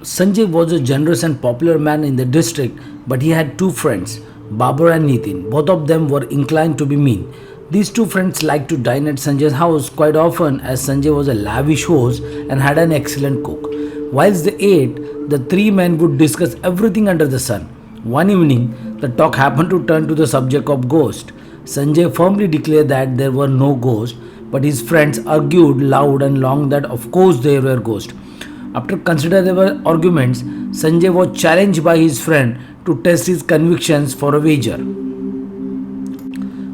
Sanjay was a generous and popular man in the district, but he had two friends, Babar and Nitin. Both of them were inclined to be mean. These two friends liked to dine at Sanjay's house quite often as Sanjay was a lavish host and had an excellent cook. Whilst they ate, the three men would discuss everything under the sun. One evening, the talk happened to turn to the subject of ghosts. Sanjay firmly declared that there were no ghosts, but his friends argued loud and long that of course there were ghosts. After considerable arguments, Sanjay was challenged by his friend to test his convictions for a wager.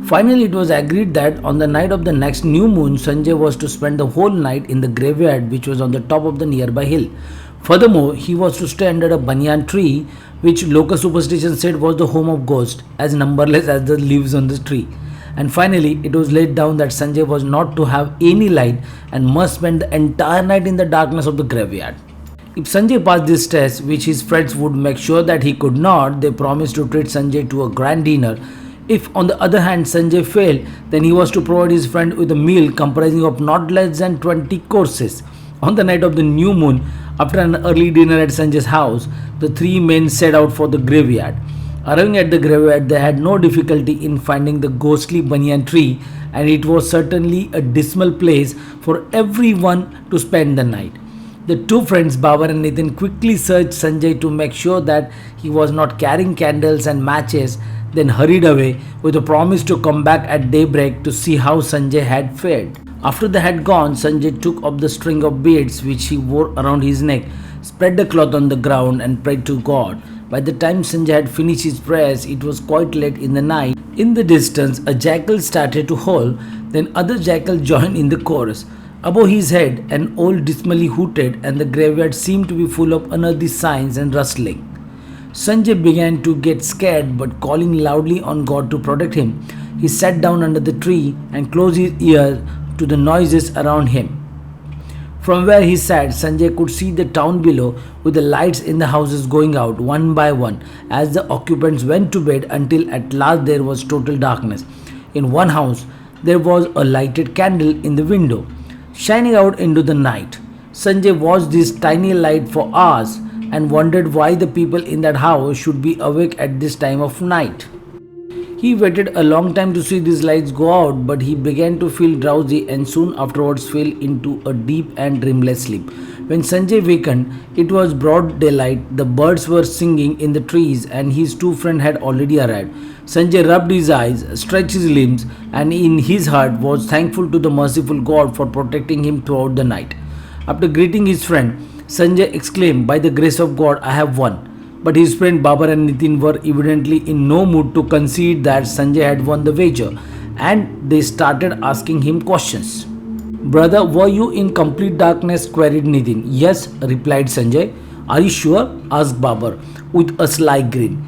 Finally, it was agreed that on the night of the next new moon, Sanjay was to spend the whole night in the graveyard which was on the top of the nearby hill. Furthermore, he was to stay under a banyan tree, which local superstition said was the home of ghosts, as numberless as the leaves on the tree. And finally, it was laid down that Sanjay was not to have any light and must spend the entire night in the darkness of the graveyard. If Sanjay passed this test, which his friends would make sure that he could not, they promised to treat Sanjay to a grand dinner. If on the other hand Sanjay failed, then he was to provide his friend with a meal comprising of not less than 20 courses. On the night of the new moon, after an early dinner at Sanjay's house, the three men set out for the graveyard. Arriving at the graveyard, they had no difficulty in finding the ghostly banyan tree, and it was certainly a dismal place for everyone to spend the night. The two friends, Babar and Nitin, quickly searched Sanjay to make sure that he was not carrying candles and matches, then hurried away with a promise to come back at daybreak to see how Sanjay had fared. After they had gone, Sanjay took up the string of beads which he wore around his neck, spread the cloth on the ground, and prayed to God. By the time Sanjay had finished his prayers, it was quite late in the night. In the distance, a jackal started to howl, then other jackals joined in the chorus. Above his head, an owl dismally hooted, and the graveyard seemed to be full of unearthly signs and rustling. Sanjay began to get scared, but calling loudly on God to protect him, he sat down under the tree and closed his ears to the noises around him. From where he sat, Sanjay could see the town below with the lights in the houses going out one by one as the occupants went to bed until at last there was total darkness. In one house, there was a lighted candle in the window, shining out into the night. Sanjay watched this tiny light for hours and wondered why the people in that house should be awake at this time of night. He waited a long time to see these lights go out, but he began to feel drowsy and soon afterwards fell into a deep and dreamless sleep. When Sanjay wakened, it was broad daylight, the birds were singing in the trees, and his two friends had already arrived. Sanjay rubbed his eyes, stretched his limbs, and in his heart was thankful to the merciful God for protecting him throughout the night. After greeting his friend, Sanjay exclaimed, "By the grace of God, I have won." But his friend Babar and Nitin were evidently in no mood to concede that Sanjay had won the wager, and they started asking him questions. "Brother, were you in complete darkness?" queried Nitin. "Yes," replied Sanjay. "Are you sure?" asked Babar with a sly grin.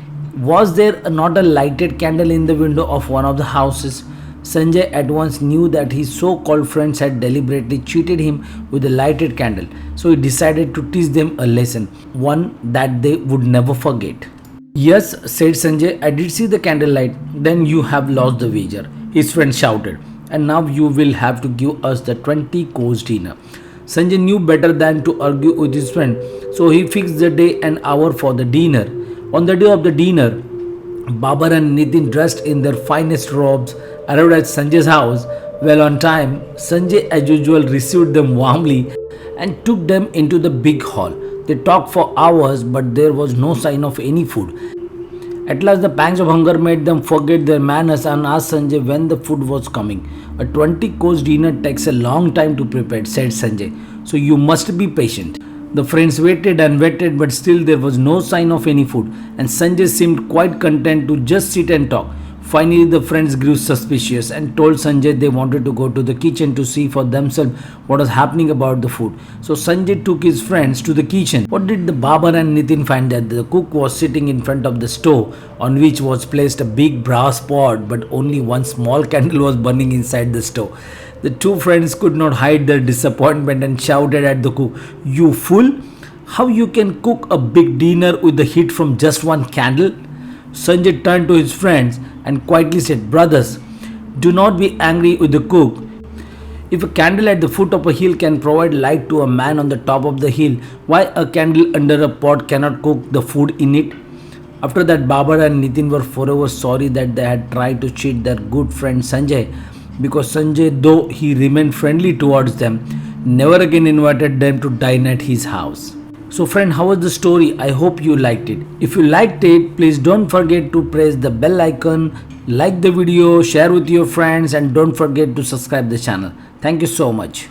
"Was there not a lighted candle in the window of one of the houses?" Sanjay at once knew that his so-called friends had deliberately cheated him with a lighted candle, so he decided to teach them a lesson, one that they would never forget. "Yes," said Sanjay, "I did see the candlelight." "Then you have lost the wager," his friend shouted, "and now you will have to give us the 20-course dinner." Sanjay knew better than to argue with his friend, so he fixed the day and hour for the dinner. On the day of the dinner, Babar and Nitin, dressed in their finest robes, arrived at Sanjay's house. Well on time, Sanjay as usual received them warmly and took them into the big hall. They talked for hours, but there was no sign of any food. At last the pangs of hunger made them forget their manners and asked Sanjay when the food was coming. "A 20-course dinner takes a long time to prepare," said Sanjay, "so you must be patient." The friends waited and waited, but still there was no sign of any food, and Sanjay seemed quite content to just sit and talk. Finally, the friends grew suspicious and told Sanjay they wanted to go to the kitchen to see for themselves what was happening about the food. So Sanjay took his friends to the kitchen. What did the Babar and Nitin find? That the cook was sitting in front of the stove, on which was placed a big brass pot, but only one small candle was burning inside the stove. The two friends could not hide their disappointment and shouted at the cook, "You fool! How you can cook a big dinner with the heat from just one candle?" Sanjay turned to his friends and quietly said, "Brothers, do not be angry with the cook. If a candle at the foot of a hill can provide light to a man on the top of the hill, why a candle under a pot cannot cook the food in it? After that, Babar and Nitin were forever sorry that they had tried to cheat their good friend Sanjay, because Sanjay, though he remained friendly towards them, never again invited them to dine at his house. So friend, how was the story? I hope you liked it. If you liked it, please don't forget to press the bell icon, like the video, share with your friends, and don't forget to subscribe the channel. Thank you so much.